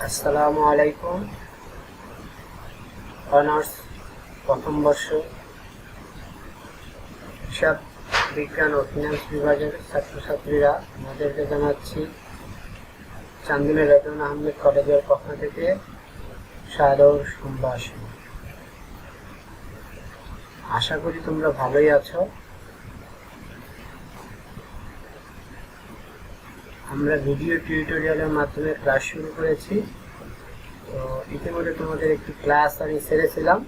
আসসালামু আলাইকুম। অনার্স প্রথম বর্ষ হিসাব বিজ্ঞান ও ফিনান্স বিভাগের ছাত্রছাত্রীরা আমাদেরকে জানাচ্ছি চান্দিনা রেদওয়ান আহমেদ কলেজের পক্ষ থেকে সাদর সম্ভাষণ। আশা করি তোমরা ভালোই আছো। আমরা ভিডিও টিউটোরিয়ালের মাধ্যমে ক্লাস শুরু করেছি। তো ইতিমধ্যে তোমাদের একটি ক্লাস আমি ছেড়েছিলাম।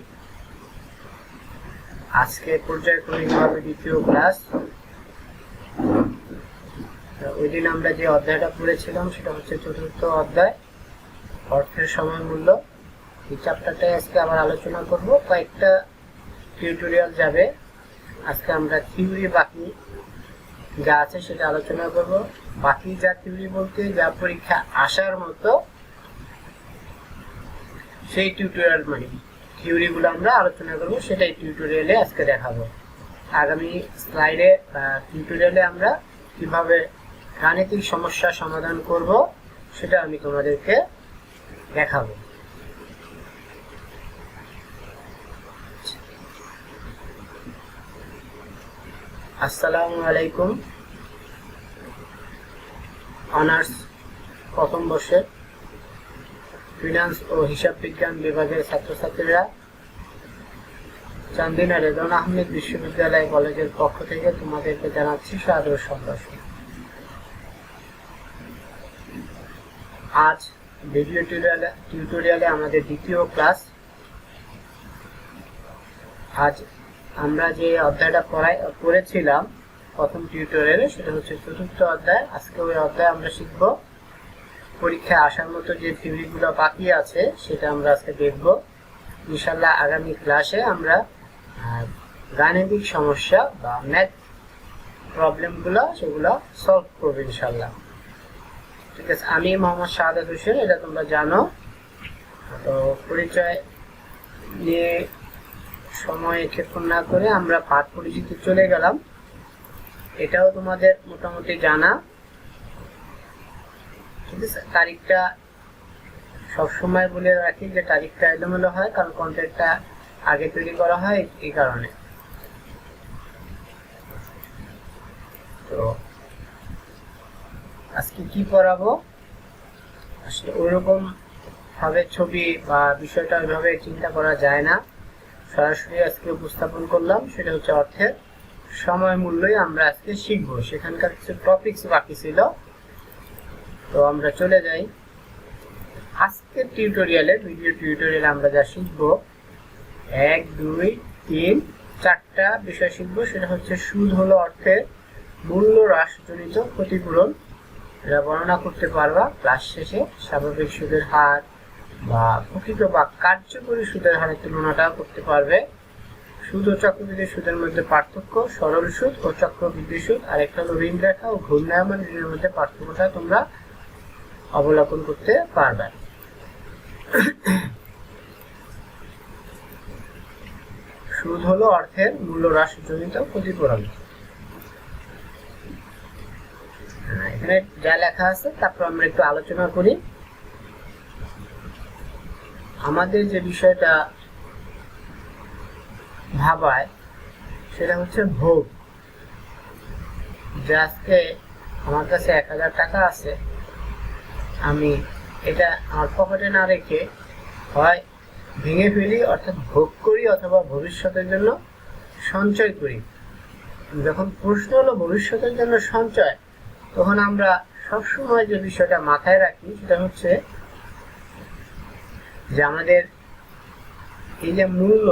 আজকে পর্যায়ক্রমিকভাবে দ্বিতীয় ক্লাস। ওই দিন আমরা যে অধ্যায়টা পড়েছিলাম সেটা হচ্ছে চতুর্থ অধ্যায়, অর্থের সময় মূল্য। এই চ্যাপ্টারটাই আজকে আবার আলোচনা করব। কয়েকটা টিউটোরিয়াল যাবে। আজকে আমরা থিওরি বাকি যা আছে সেটা আলোচনা করব। বাকি যা থিওরি বলতে যা পরীক্ষা আসার মতো সেই টিউটোরিয়াল থিওরিগুলো আমরা আলোচনা করব, সেটাই টিউটোরিয়ালে আজকে দেখাবো। আগামী স্লাইডে টিউটোরিয়ালে আমরা কিভাবে গাণিতিক সমস্যা সমাধান করব সেটা আমি তোমাদেরকে দেখাবো। আসসালামু আলাইকুম। অনার্স প্রথম বর্ষের ফিনান্স ও হিসাব বিজ্ঞান বিভাগের ছাত্রছাত্রীরা চান্দিনা রেদওয়ান আহমেদ বিশ্ববিদ্যালয় কলেজের পক্ষ থেকে তোমাদেরকে জানাচ্ছি সাদর সম্ভাষণ। আজ ভিডিও টিউটোরিয়ালে আমাদের দ্বিতীয় ক্লাস। আজ আমরা যে অধ্যায়টা পড়েছিলাম প্রথম টিউটোরিয়ালে সেটা হচ্ছে চতুর্থ অধ্যায়। আজকে ওই অধ্যায় আমরা শিখব। পরীক্ষায় আসার মতো যে থিওরিগুলো বাকি আছে সেটা আমরা আজকে দেখব ইনশাল্লাহ। আগামী ক্লাসে আমরা গাণিতিক সমস্যা বা ম্যাথ প্রবলেমগুলো সেগুলো সলভ করবো ইনশাল্লাহ। ঠিক আছে, আমি মোহাম্মদ শাহাদাত হোসেন, এটা তোমরা জানো। তো পরিচয় নিয়ে সময় ক্ষেপণ না করে আমরা পাঠ পরিচিতি চলে গেলাম। এটাও তোমাদের মোটামুটি জানা। ঠিক আছে, তারিখটা সবসময় বলে রাখি যে তারিখটা এলোমেলো হয়, কারণ কন্টেন্টটা আগে তৈরি করা হয় এই কারণে। তো আজকে কি পড়াবো আসলে ওইরকম ভাবে ছবি বা বিষয়টা ওইভাবে চিন্তা করা যায় না। সরাসরি আজকে উপস্থাপন করলাম, সেটা হচ্ছে অর্থের সময় মূল্যই আমরা আজকে শিখবো। সেখানকার কিছু টপিকস বাকি ছিল। তো আমরা চলে যাই আজকের টিউটোরিয়ালে। ভিডিও টিউটোরিয়ালে আমরা যা শিখবো 1, 2, 3, 4টা বিষয় শিখবো। সেটা হচ্ছে সুদ হলো অর্থের মূল্য হ্রাসজনিত ক্ষতিপূরণ। এটা বর্ণনা করতে পারবা ক্লাস শেষে। স্বাভাবিক সুদের হার বা প্রকৃত বা কার্যকরী সুদের হারের তুলনাটাও করতে পারবে। সুদ ও চক্রবৃদ্ধি সুদের মধ্যে পার্থক্য, সরল সুদ ও চক্রবৃদ্ধি সুদ, আর একটা হলো ঋণ রেখা ও ঘূর্ণায়মান ঋণের মধ্যে পার্থক্যটা তোমরা অবলোকন করতে পারবে। সুদ হলো অর্থের মূল্য হ্রাসজনিত ক্ষতিপূরণ। এখানে যা লেখা আছে তারপর আমরা একটু আলোচনা করি। আমাদের যে বিষয়টা ভাবায় সেটা হচ্ছে ভোগ। যে আজকে আমার কাছে 1000 টাকা আছে, আমি এটা আমার পকেটে না রেখে হয় ভেঙে ফেলি অর্থাৎ ভোগ করি, অথবা ভবিষ্যতের জন্য সঞ্চয় করি। যখন প্রশ্ন হলো ভবিষ্যতের জন্য সঞ্চয়, তখন আমরা সবসময় যে বিষয়টা মাথায় রাখি সেটা হচ্ছে যে আমাদের এই যে মূল্য,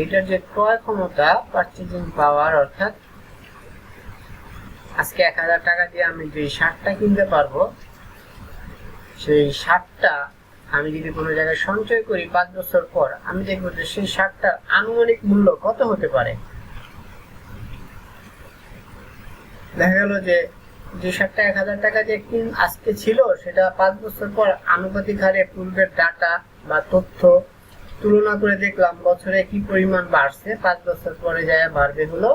এটার যে ক্রয় ক্ষমতা, পারচেজিং পাওয়ার, অর্থাৎ আজকে 1000 টাকা দিয়ে আমি যে শার্টটা কিনতে পারবো, সেই শার্টটা আমি যদি কোনো জায়গায় সঞ্চয় করি 5 বছর পর, আমি দেখবো যে সেই শার্টটার আনুমানিক মূল্য কত হতে পারে। দেখা গেল যে শার্টটা 1000 টাকা দিয়ে আজকে ছিল, সেটা 5 বছর পর আনুপাতিক হারে পূর্বের ডাটা বা তথ্য তুলনা করে দেখলাম বছরে কি পরিমাণ বাড়ছে। 5 বছর পরে যায় বাড়বে হলো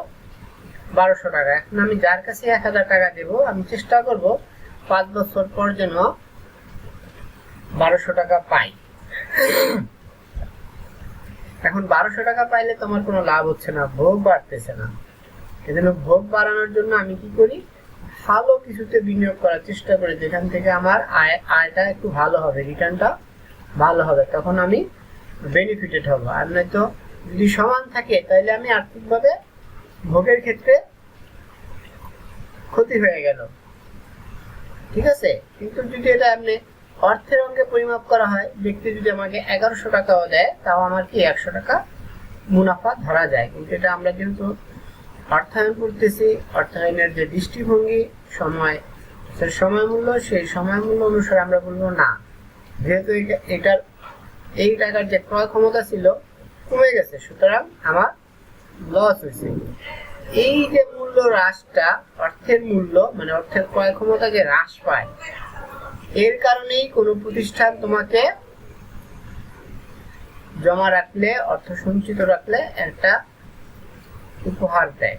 1200 টাকা। এখন আমি যার কাছে 1000 টাকা দেব, আমি চেষ্টা করব 5 বছর পর যেন 1200 টাকা পাই। এখন 1200 টাকা পাইলে তোমার কোনো লাভ হচ্ছে না, ভোগ বাড়তেছে না। এজন্য ভোগ বাড়ানোর জন্য আমি কি করি, ভালো কিছুতে বিনিয়োগ করার চেষ্টা করি, যেখান থেকে আমার আয়টা একটু ভালো হবে, রিটার্নটা ভালো হবে, তখন আমি বেনিফিটেড হব। আর নয়তো যদি সমান থাকে তাহলে আমি আর্থিকভাবে ভোগের ক্ষেত্রে ক্ষতি হয়ে গেল, ঠিক আছে। কিন্তু যদি এটা এমনি অর্থের অঙ্কে পরিমাপ করা হয়, ব্যক্তি যদি আমাকে 1100 টাকাও দেয়, তাও আমার কি 100 টাকা মুনাফা ধরা যায়। কিন্তু এটা আমরা যেহেতু অর্থায়ন করতেছি, অর্থায়নের যে দৃষ্টিভঙ্গি, সময় মূল্য, সেই সময় মূল্য অনুসারে আমরা বলবো না, যেহেতু এটার এই টাকার যে ক্রয় ক্ষমতা ছিল কমে গেছে, সুতরাং আমার লস হয়েছে। এই যে মূল্য হ্রাসটা, অর্থের মূল্য মানে অর্থের ক্রয় ক্ষমতা যে হ্রাস পায়, এর কারণেই কোনো প্রতিষ্ঠান তোমাকে জমা রাখলে, অর্থ সঞ্চিত রাখলে একটা উপহার দেয়,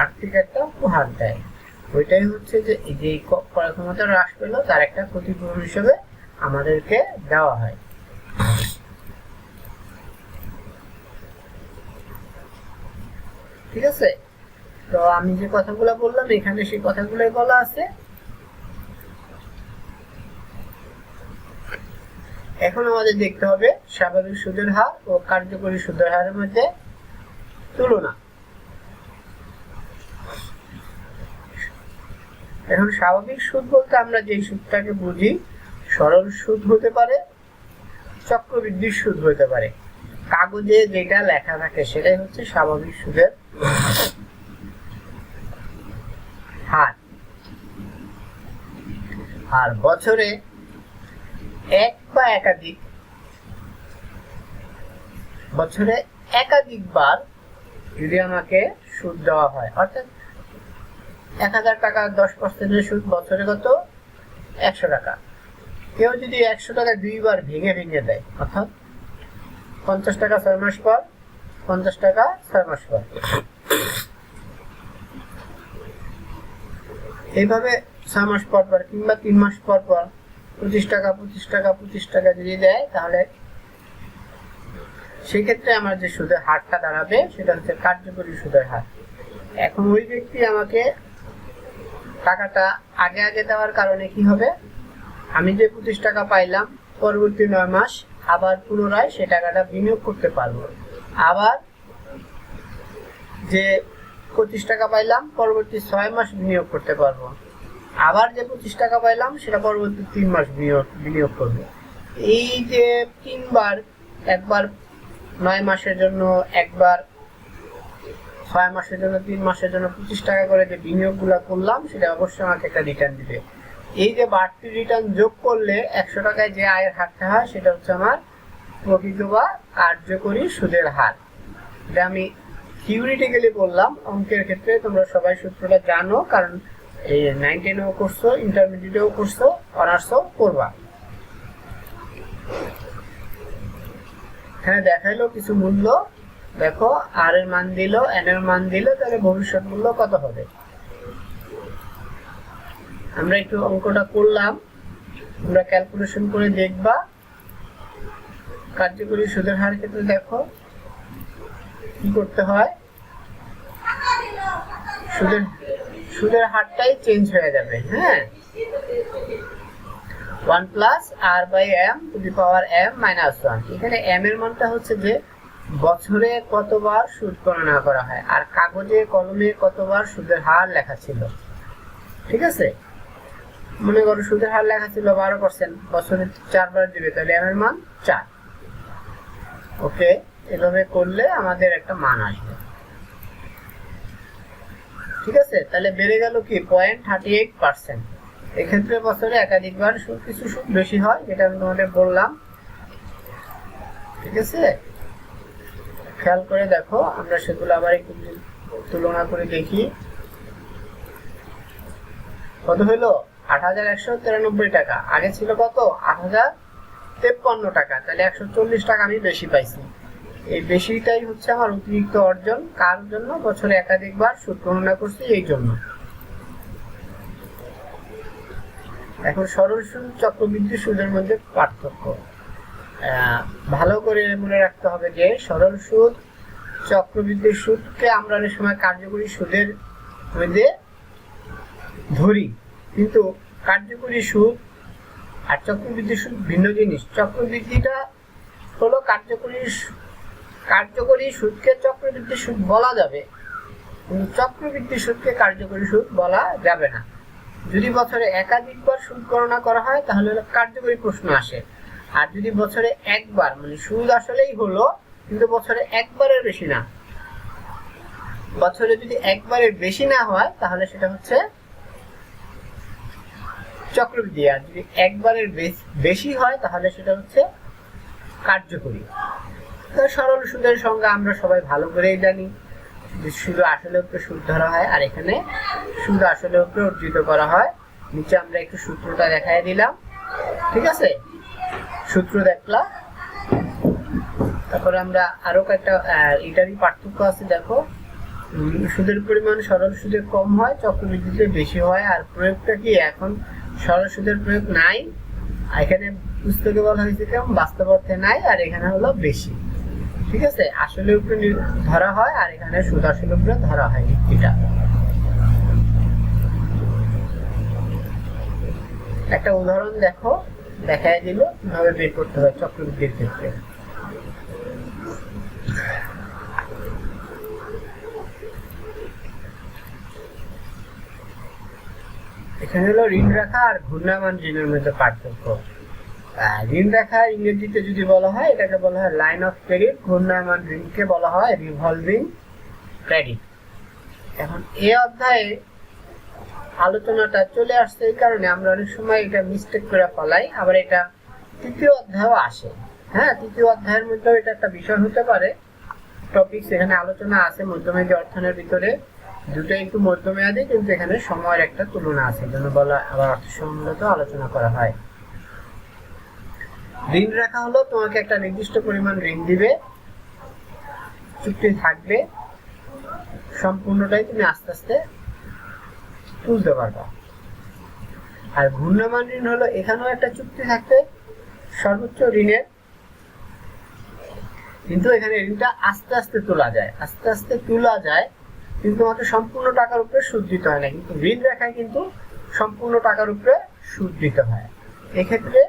আর্থিক একটা উপহার দেয়। ওইটাই হচ্ছে যে এই ক্রয় ক্ষমতা হ্রাস পেল, তার একটা ক্ষতিপূরণ হিসেবে আমাদেরকে দেওয়া হয়। ঠিক আছে, তো আমি যে কথাগুলো বললাম এখানে সেই কথাগুলোই বলা আছে। এখন আমাদের দেখতে হবে স্বাভাবিক সুদের হার ও কার্যকরী সুদের হারের মধ্যে তুলনা। এখন স্বাভাবিক সুদ বলতে আমরা যে সুদটাকে বুঝি, সরল সুদ হতে পারে, চক্রবৃদ্ধি সুদ হতে পারে, কাগজে যেটা লেখা থাকে সেটাই হচ্ছে স্বাভাবিক সুদের হার। আর বছরে এক বা একাধিকবার যদি আমাকে সুদ দেওয়া হয়, অর্থাৎ 1000 টাকা 10% সুদ, বছরে কত 100 টাকা। কেউ যদি 100 টাকা দুইবার ভেঙে ভেঙে দেয়, অর্থাৎ 50 টাকা 6 মাস পর, 50 টাকা 6 মাস পর, এইভাবে 6 মাস পর পর কিংবা 3 মাস পর পর 25 টাকা 25 টাকা 25 টাকা যদি দেয়, তাহলে সেক্ষেত্রে আমার যে সুদের হারটা দাঁড়াবে সেটা হচ্ছে কার্যকরী সুদের হার। এখন ওই ব্যক্তি আমাকে টাকাটা আগে আগে দেওয়ার কারণে কি হবে, আমি যে 25 টাকা পাইলাম, পরবর্তী 9 মাস আবার পুনরায় সে টাকাটা বিনিয়োগ করতে পারবো। আবার যে 25 টাকা পাইলাম, পরবর্তী 6 মাস বিনিয়োগ করতে পারবো। আবার যে 25 টাকা পাইলাম, সেটা পরবর্তী 3 মাস বিনিয়োগ করবো। এই যে 3 বার, একবার 9 মাসের জন্য, একবার 6 মাসের জন্য, 3 মাসের জন্য 25 টাকা করে যে বিনিয়োগগুলো করলাম, সেটা অবশ্যই আমাকে একটা রিটার্ন দিবে। এই যে বাড়তি রিটার্ন যোগ করলে 100 টাকায় যে আয়ের হারটা হয়, সেটা হচ্ছে আমার প্রকৃত বা কার্যকরী সুদের হার। এটা আমি থিওরিটিক্যালি বললাম, অঙ্কের ক্ষেত্রে তোমরা সবাই সূত্রটা জানো, কারণ এই 9-10-ও করছো, ইন্টারমিডিয়েটেও করছো, অনার্সও করবা। এখানে দেখাইলো কিছু মূল্য, দেখো আর এর মান দিল, এন এর মান দিল, তাহলে ভবিষ্যৎ মূল্য কত হবে। আমরা একটু অঙ্কটা করলাম, তোমরা ক্যালকুলেশন করে দেখবা। কার্যকরী সুদের হার ক্ষেত্রে দেখো কি করতে হয়, সুদের হারটাই চেঞ্জ হয়ে যাবে। হ্যাঁ, 1 plus r by m to the power m minus 1। এখানে এম এর মানটা হচ্ছে যে বছরে কতবার সুদ গণনা করা হয়, আর কাগজে কলমে কতবার সুদের হার লেখা ছিল। ঠিক আছে, মনে করো সুদের হার লেখা ছিল 12%, বছরে 4 বার দিবে, তাহলে এম এর মান 4। ওকে, এভাবে করলে আমাদের একটা মান আসবে। ঠিক আছে, তাহলে বেড়ে গেল কি 0.38%। এক্ষেত্রে বছরে একাধিকবার কিছু সুদ বেশি হয়, যেটা আমি তোমাদের বললাম। ঠিক আছে, খেয়াল করে দেখো, আমরা সেগুলো আবার একটু তুলনা করে দেখি। কত হলো 8193 টাকা, আগে ছিল কত 8053 টাকা, তাহলে 140 টাকা আমি বেশি পাইছি। এই বেশিটাই হচ্ছে আমার অতিরিক্ত অর্জন। কার জন্য? বছরে একাধিকবার সুদ গণনা করছি, এই জন্য। এখন সরল সুদ চক্রবৃদ্ধি সুদের মধ্যে পার্থক্য ভালো করে মনে রাখতে হবে যে সরল সুদ চক্রবৃদ্ধি সুদকে আমরা অনেক সময় কার্যকরী সুদের মধ্যে ধরি, কিন্তু কার্যকরী সুদ আর চক্রবৃদ্ধি সুদ ভিন্ন জিনিস। চক্রবৃদ্ধিটা হলো কার্যকরী সুদকে চক্রবৃদ্ধি সুদ বলা যাবে, কিন্তু চক্রবৃদ্ধি সুদকে কার্যকরী সুদ বলা যাবে না। যদি বছরে একাধিকবার সুদ গণনা করা হয় তাহলে কার্যকরী প্রশ্ন আসে, আর যদি বছরে একবার মানে সুদ আসলেই হলো কিন্তু বছরে একবারের বেশি না, বছরে যদি একবারের বেশি না হয় তাহলে সেটা হচ্ছে চক্রবৃদ্ধি, আর যদি একবারের বেশি হয় তাহলে সেটা হচ্ছে কার্যকরী। সরল সুদের সঙ্গে আমরা সবাই ভালো করেই জানি যে শুধু আসলে উপরে সুদ ধরা হয়, আর এখানে সুদ আসলে উপরে অর্জিত করা হয়। নিচে আমরা একটু সূত্রটা দেখাই দিলাম, ঠিক আছে? সূত্র দেখলাম, তারপরে আমরা আরো কয়েকটা এটারই পার্থক্য আছে। দেখো, সুদের পরিমাণ সরল সুদে কম হয়, চক্রবৃদ্ধিতে বেশি হয়। আর প্রয়োগটা কি, এখন সরল সুদের প্রয়োগ নাই, এখানে পুস্তকে বলা হয়েছে কেমন, বাস্তব অর্থে নাই, আর এখানে হলো বেশি, ঠিক আছে? আসলে উপরে ধরা হয় আর এখানে সুদ আসলে উপরে ধরা হয়। এটা একটা উদাহরণ দেখো, দেখাই দিল কিভাবে বের করতে হয় চক্রবৃদ্ধির ক্ষেত্রে। এখানে হলো ঋণ রাখা আর ঘূর্ণায়মান ঋণের মধ্যে পার্থক্য। ঋণ রাখা ইংরেজিতে যদি বলা হয় এটাকে বলা হয় লাইন অফ ক্রেডিট, ঘূর্ণায়মান ঋণকে বলা হয় রিভলভিং ক্রেডিট। এখন এই অধ্যায়ে আলোচনাটা চলে আসছে এই কারণে আমরা অনেক সময় এটা মিস্টেক করে ফেলাই, আবার এটা তৃতীয় অধ্যায়ও আসে। হ্যাঁ, তৃতীয় অধ্যায়ের মধ্যেও এটা একটা বিষয় হতে পারে, টপিক এখানে আলোচনা আছে মধ্যমেয়াদী অর্থায়নের ভিতরে, দুটো একটু মধ্যমেয়াদী, কিন্তু এখানে সময়ের একটা তুলনা আছে, জন্য বলা আবার অর্থসম্মত আলোচনা করা হয়। ঋণ রাখা হলো তোমাকে একটা নির্দিষ্ট পরিমাণ ঋণ দিবে, চুক্তি থাকবে, সম্পূর্ণটাই তুমি আস্তে আস্তে তুলতে পারবা। আর ঘূর্ণায়মান ঋণ হলো এখানেও একটা চুক্তি থাকবে সর্বোচ্চ ঋণের, কিন্তু এখানে ঋণটা আস্তে আস্তে তোলা যায়, আস্তে আস্তে তোলা যায়, কিন্তু তোমাকে সম্পূর্ণ টাকার উপরে সুদ দিতে হয় না। কিন্তু ঋণ রাখায় কিন্তু সম্পূর্ণ টাকার উপরে সুদ দিতে হয়। এক্ষেত্রে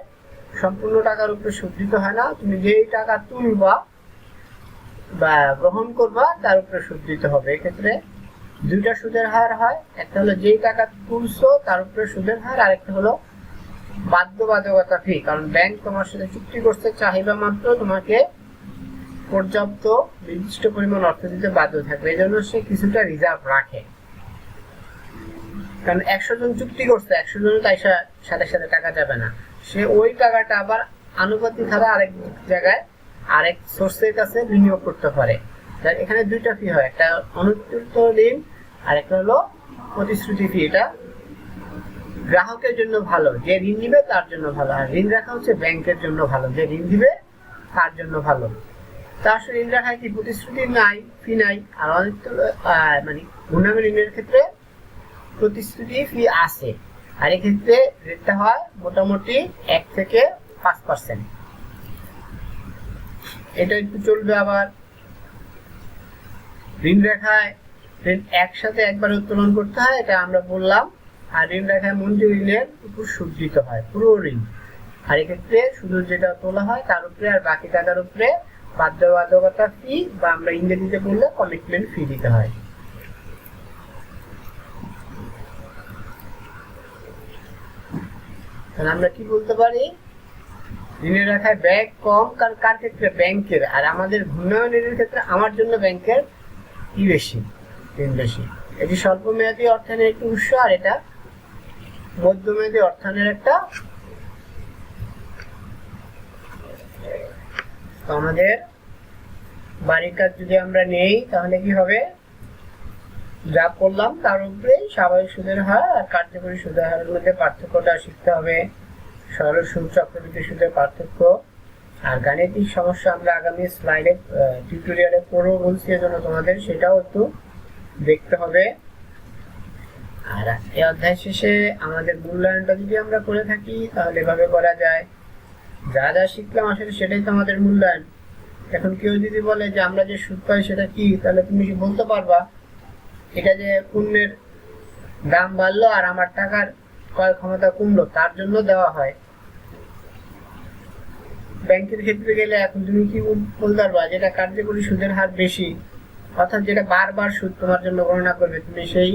সম্পূর্ণ টাকার উপরে সুদ দিতে হয় না, তুমি যেই টাকা তুলবা বা গ্রহণ করবা তার উপরে সুদ দিতে হবে। এক্ষেত্রে দুইটা সুদের হার হয়, একটা হলো যেই টাকা তুলছো তার উপরে সুদের হার, আর একটা হলো বাধ্যবাধকতা ফি, কারণ ব্যাংক তোমার সাথে চুক্তি করতে চাহিদা মাত্র তোমাকে পর্যাপ্ত নির্দিষ্ট পরিমাণ অর্থ দিতে বাধ্য থাকবে, এই জন্য সে কিছুটা রিজার্ভ রাখে। কারণ 100 জন চুক্তি করছে, 100 জন তাই সাথে সাথে টাকা যাবে না, সে ওই টাকাটা আবার আনুপাতিক হারে আরেক জায়গায় আরেক সোর্সের কাছে বিনিয়োগ করতে পারে। এখানে দুইটা ফি হয়, একটা অনুত্তরিত ঋণ আর একটা হলো প্রতিশ্রুতি ফি। এটা গ্রাহকের জন্য ভালো, যে ঋণ নিবে তার জন্য ভালো, আর ঋণ রাখা হচ্ছে ব্যাংকের জন্য ভালো, যে ঋণ দিবে তার জন্য ভালো। তার সাথে ঋণ রাখায় কি প্রতিশ্রুতি নাই, ফি নাই, আর অনেক মানে ঘূর্ণায়মান ঋণের ক্ষেত্রে প্রতিশ্রুতি ফি আছে, আর এক্ষেত্রে রেটটা হয় মোটামুটি 1 থেকে 5%। এটা একটু চলবে। আবার ঋণ রেখায় একসাথে একবার উত্তোলন করতে হয়, এটা আমরা বললাম, আর ঋণ রেখায় মঞ্জুর ঋণের উপর সুদ দিতে হয় পুরো ঋণ, আর এক্ষেত্রে শুধু যেটা তোলা হয় তার উপরে আর বাকি টাকার উপরে বাধ্যবাধকতা ফি বা আমরা ইংরেজিতে বললে কমিটমেন্ট ফি দিতে হয়। তাহলে আমরা কি বলতে পারি, ঋণের রাখায় ব্যয় কম, কার ক্ষেত্রে, ব্যাংকের, আর আমাদের ঘূর্ণায়মান ঋণের ক্ষেত্রে আমার জন্য ব্যাংকের কি বেশি, ঋণ বেশি। এটি স্বল্পমেয়াদী অর্থায়নের একটি উৎস, আর এটা মধ্যমেয়াদী অর্থায়নের একটা। আমাদের বাড়ির কাজ যদি আমরা নেই তাহলে কি হবে, যা করলাম তার উপরে স্বাভাবিক সুদের হার আর কার্যকরী সুদের হারের মধ্যে পার্থক্যটা শিখতে হবে, সরল সুদ চক্রবৃদ্ধি সুদের পার্থক্য। আর গাণিতিক সমস্যা আমরা আগামী স্লাইডে টিউটোরিয়ালে পড়বো বলছি, এজন্য তোমাদের সেটাও একটু দেখতে হবে। আর এই অধ্যায় শেষে আমাদের মূল্যায়নটা যদি আমরা করে থাকি তাহলে এভাবে করা যায়। যা যা শিখলাম আসলে সেটাই তো আমাদের মূল্যায়ন। এখন কেউ যদি বলে যে আমরা যে সুদ পাই সেটা কি, তাহলে তুমি কি বলতে পারবা এটা যে পণ্যের দাম বাড়লো আর আমার টাকার ক্রয় ক্ষমতা কমলো তার জন্য দেওয়া হয়। ব্যাংকের ক্ষেত্রে গেলে এখন তুমি কি বলতে পারবা যেটা কার্যকরী সুদের হার বেশি, অর্থাৎ যেটা বারবার সুদ তোমার জন্য গণনা করবে, তুমি সেই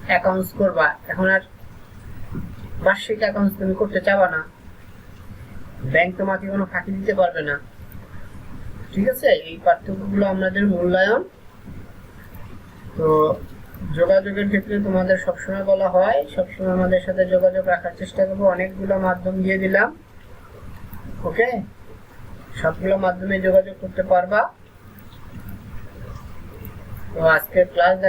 অ্যাকাউন্টস করবা। এখন আর বার্ষিক অ্যাকাউন্টস তুমি করতে চাবা না, ব্যাংক তোমাকে কোনো ফাঁকি দিতে পারবে না। ঠিক আছে, এই পার্থক্যগুলো আমাদের মূল্যায়ন। তো যোগাযোগের ক্ষেত্রে তোমাদের সবসময় বলা হয় সবসময় আমাদের সাথে যোগাযোগ রাখার চেষ্টা করবো। অনেকগুলো মাধ্যম দিয়ে দিলাম, ওকে, সবগুলো মাধ্যমে যোগাযোগ করতে পারবা। তো আজকের ক্লাস